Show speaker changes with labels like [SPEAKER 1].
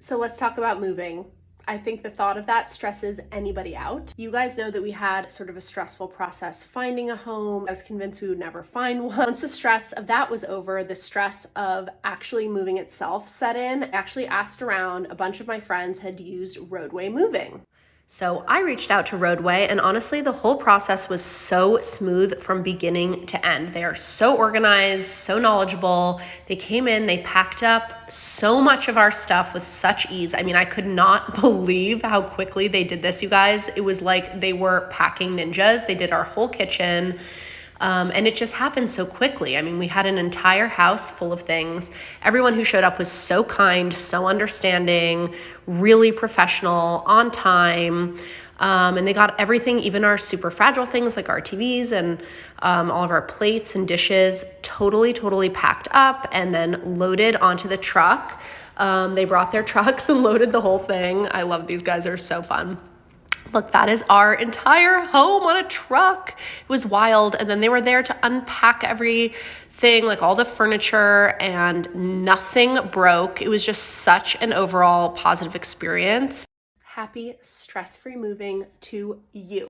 [SPEAKER 1] So let's talk about moving. I think the thought of that stresses anybody out. You guys know that we had sort of a stressful process finding a home. I was convinced we would never find one. Once the stress of that was over, the stress of actually moving itself set in. I actually asked around. A bunch of my friends had used Roadway Moving. So I reached out to Roadway, and honestly, the whole process was so smooth from beginning to end. They are so organized, so knowledgeable. They came in, they packed up so much of our stuff with such ease. I mean, I could not believe how quickly they did this, you guys. It was like they were packing ninjas. They did our whole kitchen. And it just happened so quickly. I mean, we had an entire house full of things. Everyone who showed up was so kind, so understanding, really professional, on time. And they got everything, even our super fragile things like our TVs and all of our plates and dishes, totally packed up and then loaded onto the truck. They brought their trucks and loaded the whole thing. I love these guys. They're so fun. Look, that is our entire home on a truck. It was wild. And then they were there to unpack everything, like all the furniture, and nothing broke. It was just such an overall positive experience. Happy stress-free moving to you.